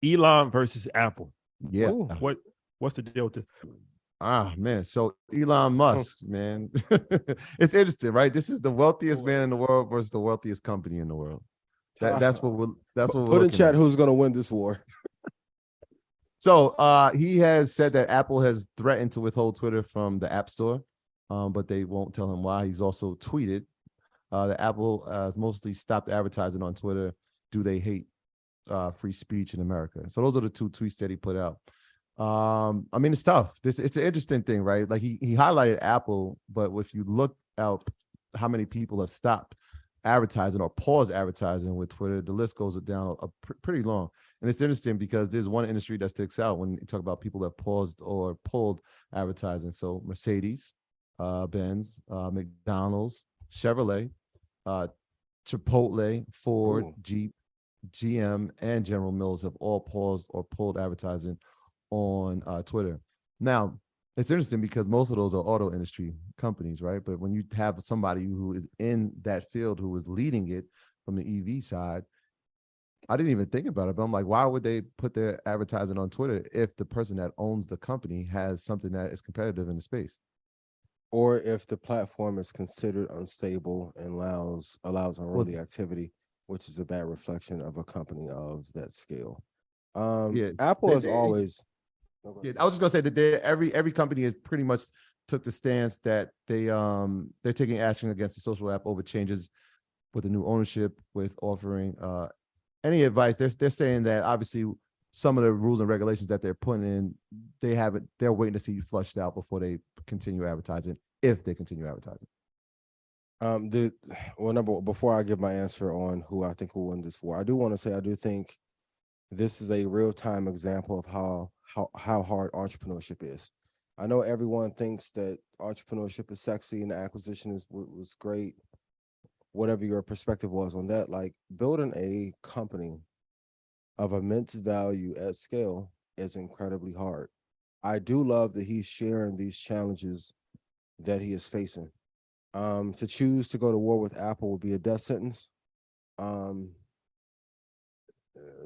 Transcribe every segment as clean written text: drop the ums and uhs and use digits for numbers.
Elon versus Apple. Yeah. What's the deal with it? Man. So Elon Musk, man. It's interesting, right? This is the wealthiest man in the world versus the wealthiest company in the world. That's what we're put in chat at. who's gonna win this war. So he has said that Apple has threatened to withhold Twitter from the App Store, but they won't tell him why. He's also tweeted that Apple has mostly stopped advertising on Twitter. Do they hate free speech in America? So those are the two tweets that he put out. I mean, it's tough. It's an interesting thing, right? Like he highlighted Apple, but if you look out how many people have stopped advertising or paused advertising with Twitter, the list goes down pretty long. And it's interesting because there's one industry that sticks out when you talk about people that paused or pulled advertising. So Mercedes, Benz, McDonald's, Chevrolet, Chipotle, Ford, Jeep, GM, and General Mills have all paused or pulled advertising on Twitter. Now, it's interesting because most of those are auto industry companies, right? But when you have somebody who is in that field who is leading it from the EV side, I didn't even think about it, but I'm like, why would they put their advertising on Twitter if the person that owns the company has something that is competitive in the space? Or if the platform is considered unstable and allows unruly activity, which is a bad reflection of a company of that scale. Apple is always. Yeah, I was just gonna say that every company has pretty much took the stance that they're taking action against the social app over changes with the new ownership, with offering any advice. They're saying that obviously some of the rules and regulations that they're putting in, they're waiting to see flushed out before they continue advertising, if they continue advertising. Before I give my answer on who I think will win this war, I do want to say I do think this is a real-time example of how hard entrepreneurship is. I know everyone thinks that entrepreneurship is sexy and the acquisition was great. Whatever your perspective was on that, like building a company of immense value at scale is incredibly hard. I do love that he's sharing these challenges that he is facing. To choose to go to war with Apple would be a death sentence.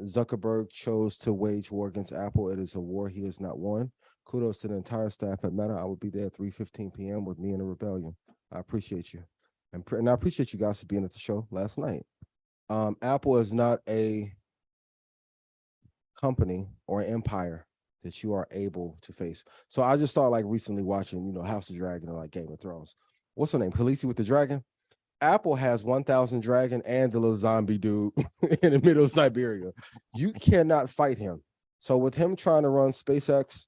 Zuckerberg chose to wage war against Apple. It is a war he has not won. Kudos to the entire staff at Meta. I will be there at 3:15 p.m. with me in the rebellion. I appreciate you. And I appreciate you guys for being at the show last night. Apple is not a company or an empire that you are able to face. So I just started like recently watching, House of Dragon or like Game of Thrones. What's her name? Khaleesi with the dragon? Apple has 1,000 dragon and the little zombie dude in the middle of Siberia. You cannot fight him. So with him trying to run SpaceX,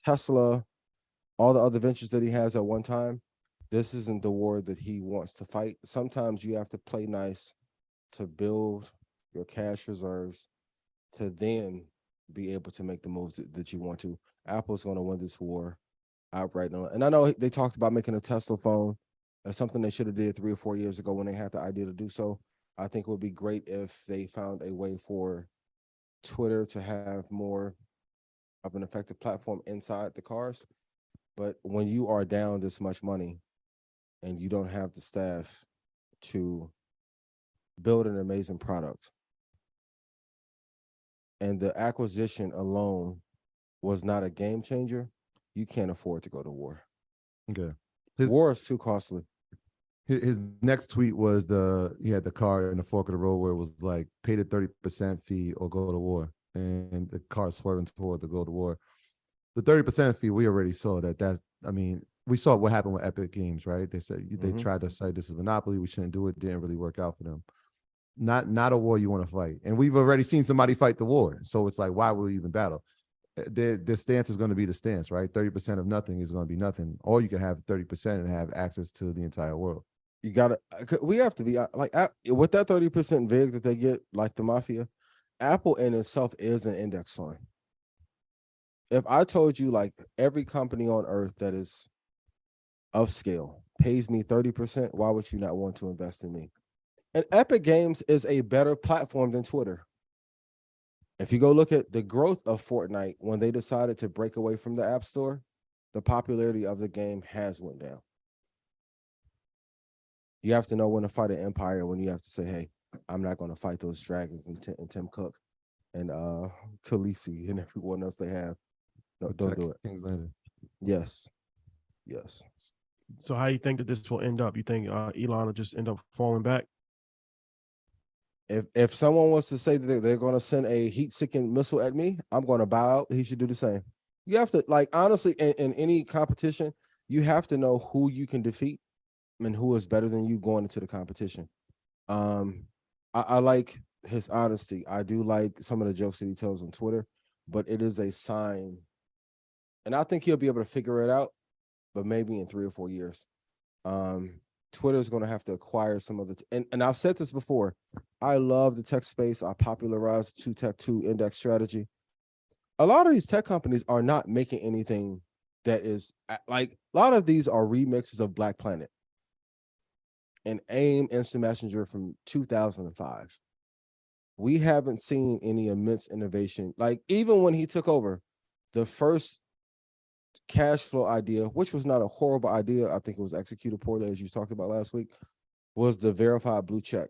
Tesla, all the other ventures that he has at one time, this isn't the war that he wants to fight. Sometimes you have to play nice to build your cash reserves to then be able to make the moves that you want to. Apple's going to win this war outright. And I know they talked about making a Tesla phone. That's something they should have did 3 or 4 years ago when they had the idea to do so. I think it would be great if they found a way for Twitter to have more of an effective platform inside the cars. But when you are down this much money and you don't have the staff to build an amazing product, and the acquisition alone was not a game changer, you can't afford to go to war. Okay. War is too costly. His next tweet was he had the car in the fork of the road where it was like pay the 30% fee or go to war, and the car swerving toward the go to war. The 30% fee, we already saw we saw what happened with Epic Games, right? They said they tried to say this is monopoly, we shouldn't do it. Didn't really work out for them. Not a war you want to fight, and we've already seen somebody fight the war. So it's like, why would we even battle? The stance is going to be the stance, right? 30% of nothing is going to be nothing. Or you can have 30% and have access to the entire world. We have to be like with that 30% VIG that they get, like the mafia. Apple in itself is an index fund. If I told you like every company on earth that is of scale pays me 30%, why would you not want to invest in me? And Epic Games is a better platform than Twitter. If you go look at the growth of Fortnite when they decided to break away from the App Store, the popularity of the game has went down. You have to know when to fight an empire, when you have to say, hey, I'm not going to fight those dragons and Tim Cook. and Khaleesi and everyone else they have. No, don't do it. King's Landing. Yes. Yes. So how you think that this will end up? You think Elon will just end up falling back? If someone wants to say that they're going to send a heat-seeking missile at me, I'm going to bow out. He should do the same. You have to, like, honestly, in any competition, you have to know who you can defeat and who is better than you going into the competition. I like his honesty. I do like some of the jokes that he tells on Twitter, but it is a sign, and I think he'll be able to figure it out, but maybe in 3 or 4 years. Twitter is going to have to acquire some of the, and I've said this before. I love the tech space. I popularized 2-Tech-2 index strategy. A lot of these tech companies are not making anything that is like, a lot of these are remixes of Black Planet and AIM Instant Messenger from 2005. We haven't seen any immense innovation. Like, even when he took over, the first cash flow idea, which was not a horrible idea, I think it was executed poorly, as you talked about last week, was the verified blue check.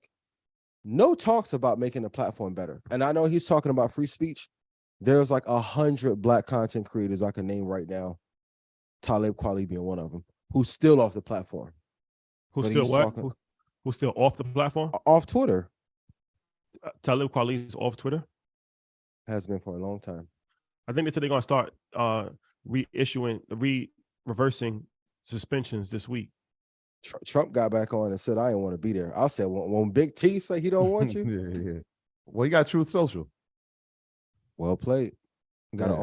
No talks about making the platform better. And I know he's talking about free speech. There's like 100 Black content creators I can name right now, Talib Kweli being one of them, who's still off the platform. Who's But still he's what? talking- Who's still off the platform? Off Twitter. Talib Kweli is off Twitter. Has been for a long time. I think they said they're going to start reversing suspensions this week. Trump got back on and said, I didn't want to be there. I said, when Big T say he don't want you, yeah. Well, you got Truth Social. well played. You got to Yeah.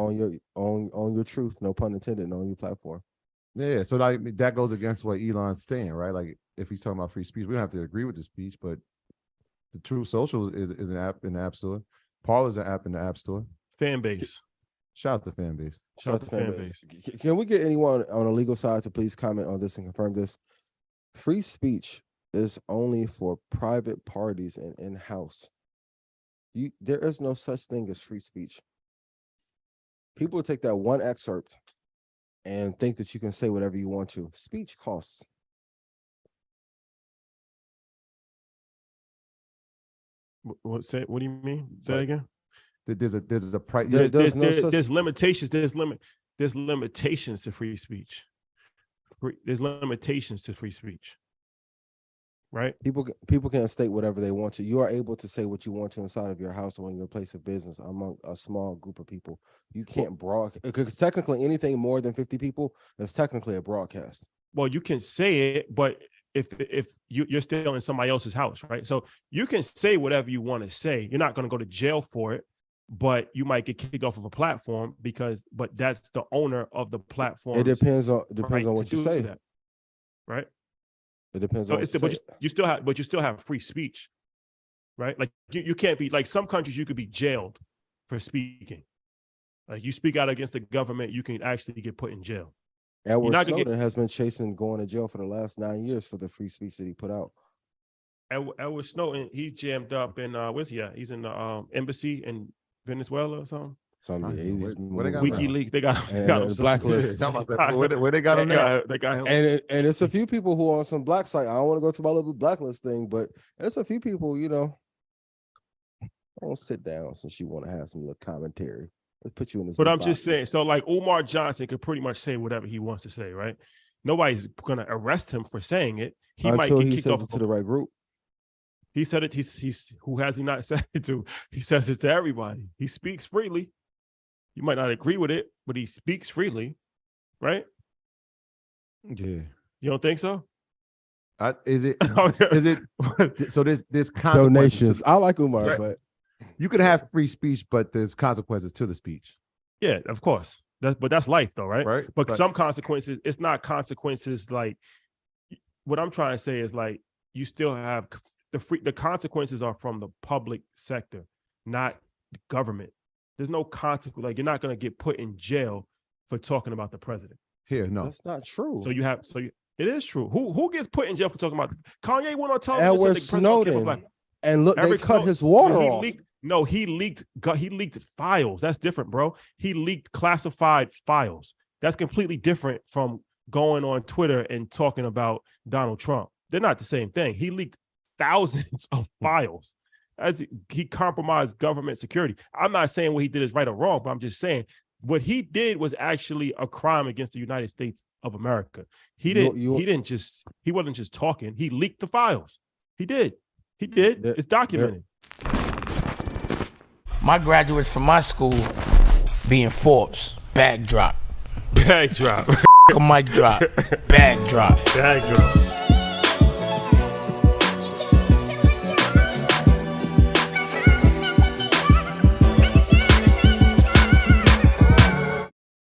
own your truth, no pun intended, and own your platform. Yeah, so that goes against what Elon's saying, right? Like, if he's talking about free speech, we don't have to agree with the speech, but the Truth Social is an app in the App Store. Paul is an app in the App Store. Fan base. Shout out to fan base. Shout out to fan base. Can we get anyone on the legal side to please comment on this and confirm this? Free speech is only for private parties and in-house. There is no such thing as free speech. People take that one excerpt and think that you can say whatever you want to. Speech costs. What do you mean? Say that again. There's a price. There's limitations. There's limitations to free speech. There's limitations to free speech. Right? People can state whatever they want to. You are able to say what you want to inside of your house or in your place of business among a small group of people. You can't broadcast, because technically anything more than 50 people is technically a broadcast. Well, you can say it, but if you're still in somebody else's house, right? So you can say whatever you want to say. You're not going to go to jail for it, but you might get kicked off of a platform but that's the owner of the platform. It depends on what you say. That, right? It depends on what you say. But you still have free speech, right? Like you can't be, like, some countries you could be jailed for speaking. Like, you speak out against the government, you can actually get put in jail. Edward Snowden has been chasing going to jail for the last 9 years for the free speech that he put out. Edward Snowden, he jammed up in where's he at? He's in the embassy in Venezuela or something. Where they got WikiLeaks, they got him the blacklist. Where they got him at? They got him. And it's a few people who are on some black site. I don't want to go to my little blacklist thing, but there's a few people, I won't sit down since you want to have some little commentary. Let's put you in this. But I'm just saying, so like Umar Johnson could pretty much say whatever he wants to say, right? Nobody's gonna arrest him for saying it. He might get kicked off to the right group. He said it. He's who has he not said it to? He says it to everybody. He speaks freely. You might not agree with it, but he speaks freely, right? Yeah. You don't think so? Is it? So there's consequences. Donations. I like Umar, right. But you can have free speech, but there's consequences to the speech. Yeah, of course. But that's life, though, right? Right. But some consequences, it's not consequences like, what I'm trying to say is, like, you still have the consequences are from the public sector, not the government. There's no consequence. Like, you're not going to get put in jail for talking about the president. Here, no, that's not true. It is true. Who gets put in jail for talking about? Kanye went on television. Edward Snowden. And look, they cut his water off. He leaked files. That's different, bro. He leaked classified files. That's completely different from going on Twitter and talking about Donald Trump. They're not the same thing. He leaked thousands of files. as he compromised government security. I'm not saying what he did is right or wrong, but I'm just saying what he did was actually a crime against the United States of America. He wasn't just talking. He leaked the files. He did. It's documented. My graduates from my school being Forbes, bag drop. Bag drop. A mic drop, bag drop. Bag drop.